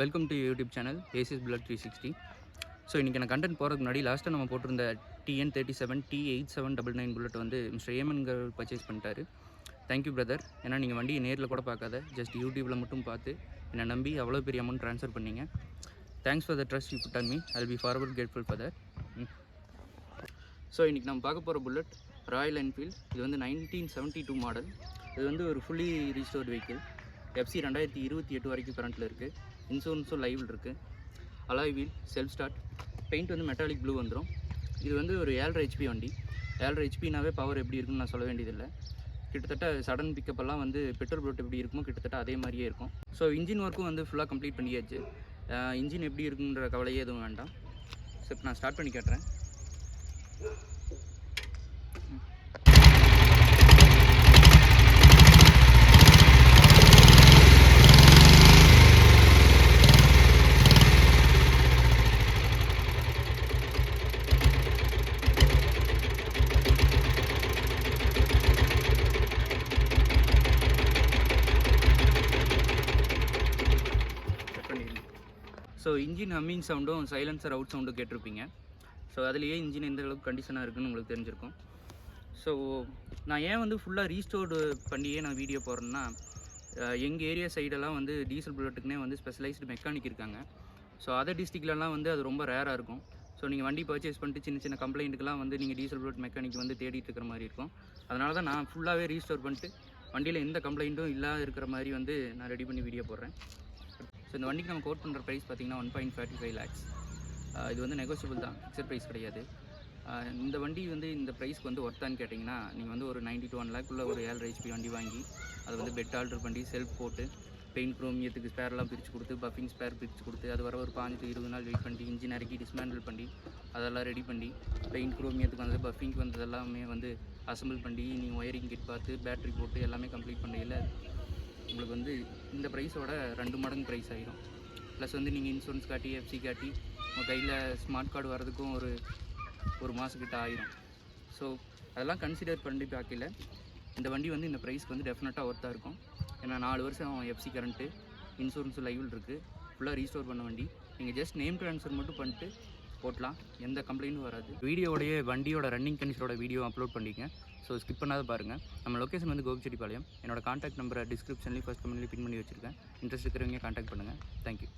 Welcome to YouTube channel ACs bullet 360. So இன்றைக்கி நான் content போகிறதுக்கு முன்னாடி லாஸ்ட்டாக நம்ம போட்டிருந்த TN37 T8799 புல்லட் வந்து மிஸ்டர் ஏமன்கள் பர்ச்சேஸ் பண்ணிட்டாரு. Thank you brother. ஏன்னா நீங்கள் வண்டியை நேரில் கூட பார்க்காத, ஜஸ்ட் யூடியூப்பில் மட்டும் பார்த்து என்னை நம்பி அவ்வளோ பெரிய அமௌண்ட் ட்ரான்ஸ்ஃபர் பண்ணிங்க. Thanks for the trust you put on me. I will be forward grateful for that. So இன்றைக்கி நம்ம பார்க்க போகிற புல்லட் ராயல் என்ஃபீல்ட். இது வந்து 1972 மாடல். இது வந்து ஒரு ஃபுல்லி ரீஸ்டோர்டு வெஹிக்கிள். FC 2028 வரைக்கும் கரண்ட்டில் இருக்குது. இன்சூரன்ஸும் லைவில் இருக்குது. Alloy wheel, self start, paint வந்து மெட்டாலிக் ப்ளூ வந்துடும். இது வந்து ஒரு 7.5 HP வண்டி. 7.5 HPனாவே பவர் எப்படி இருக்குன்னு நான் சொல்ல வேண்டியதில்லை. கிட்டத்தட்ட சடன் பிக்கப்பெல்லாம் வந்து பெட்ரோல் புல்லட் எப்படி இருக்குமோ கிட்டத்தட்ட அதே மாதிரியே இருக்கும். ஸோ இன்ஜின் ஒர்க்கும் வந்து ஃபுல்லாக கம்ப்ளீட் பண்ணியாச்சு. இன்ஜின் எப்படி இருக்குன்ற கவலையே எதுவும் வேண்டாம். ஸோ இப்போ நான் ஸ்டார்ட் பண்ணி காட்டுறேன். ஸோ இன்ஜின் ஹம்மிங் சவுண்டும் சைலன்சர் அவுட் சவுண்டும் கேட்டிருப்பீங்க. ஸோ அதுலேயே இன்ஜின் எந்த அளவுக்கு கண்டிஷனாக இருக்குதுன்னு உங்களுக்கு தெரிஞ்சிருக்கும். ஸோ நான் ஏன் வந்து ஃபுல்லாக ரீஸ்டோர்டு பண்ணியே நான் வீடியோ போடுறேன்னா, எங்கள் ஏரியா சைடெல்லாம் வந்து டீசல் புல்லட்டுக்குனே வந்து ஸ்பெஷலைஸ்டு மெக்கானிக் இருக்காங்க. ஸோ அதர் டிஸ்ட்ரிக்ட்லலாம் வந்து அது ரொம்ப ரேராக இருக்கும். ஸோ நீங்கள் வண்டி பர்ச்சேஸ் பண்ணிட்டு சின்ன சின்ன கம்ப்ளைண்ட்டுக்கெலாம் வந்து நீங்கள் டீசல் புல்லட் மெக்கானிக் வந்து தேடிட்டு இருக்கிற மாதிரி இருக்கும். அதனால தான் நான் ஃபுல்லாகவே ரீஸ்டோர் பண்ணிட்டு வண்டியில் எந்த கம்ப்ளைண்ட்டும் இல்லாத இருக்கிற மாதிரி வந்து நான் ரெடி பண்ணி வீடியோ போடுறேன். ஸோ இந்த வண்டிக்கு நம்ம கோட் பண்ணுற ப்ரைஸ் பார்த்திங்கன்னா 1.45 lakhs. இது வந்து நெகோசியபிள் தான், ஃபிக்ஸட் ப்ரைஸ் கிடையாது. இந்த வண்டி வந்து இந்த ப்ரைஸ்க்கு வந்து ஒர்த்தான்னு கேட்டிங்கன்னா, நீங்கள் வந்து ஒரு 90 to 1 lakh உள்ள ஒரு 7.5 HP வண்டி வாங்கி அதை வந்து பெட் ஆல்டர் பண்ணி செல்ஃப் போட்டு பெயிண்ட் குரோமியத்துக்கு ஸ்பேர்லாம் பிரித்து கொடுத்து பஃபிங் ஸ்பேர் பிரித்து கொடுத்து அது வர ஒரு 15 to 20 நாள் வெயிட் பண்ணி இன்ஜின் இறக்கி டிஸ்மேண்டில் பண்ணி அதெல்லாம் ரெடி பண்ணி பெயிண்ட் குரோமியத்துக்கு வந்து பஃபிங்க்கு வந்தது எல்லாமே வந்து அசம்பிள் பண்ணி நீங்கள் ஒயரிங் கிட் பார்த்து பேட்ரி போட்டு எல்லாமே கம்ப்ளீட் பண்ணையில் உங்களுக்கு வந்து இந்த ப்ரைஸோட 2 மடங்கு ப்ரைஸ் ஆகிடும். ப்ளஸ் வந்து நீங்கள் இன்சூரன்ஸ் காட்டி FC காட்டி உங்கள் கையில் ஸ்மார்ட் கார்டு வரதுக்கும் ஒரு மாதக்கிட்ட ஆயிரும். ஸோ அதெல்லாம் கன்சிடர் பண்ணி பார்க்கல இந்த வண்டி வந்து இந்த ப்ரைஸ்க்கு வந்து டெஃபினட்டாக ஒர்த்தாக இருக்கும். ஏன்னா 4 வருஷம் FC கரண்ட்டு, இன்சூரன்ஸும் லைவில் இருக்குது, ஃபுல்லாக ரீஸ்டோர் பண்ண வண்டி. நீங்கள் ஜஸ்ட் நேம் ட்ரான்ஸ்ஃபர் மட்டும் பண்ணிட்டு போட்டலாம், எந்த கம்ப்ளைண்ட்டும் வராது. வீடியோடைய வண்டியோட ரன்னிங் கண்டிஷனோட வீடியோ அப்லோட் பண்ணிங்க. ஸோ ஸ்கிப் பண்ணாத பாருங்கள். நம்ம லொக்கேஷன் வந்து கோபிச்செட்டிப்பாளையம். என்னோட கான்டாக்ட் நம்பரை டிஸ்கிரிப்ஷன்லேயும் ஃபர்ஸ்ட் கமெண்ட்லேயும் பின் பண்ணி வச்சுருக்கேன். இன்ட்ரெஸ்ட் இருக்கிறவங்க கான்டாக்ட் பண்ணுங்கள். தேங்க்யூ.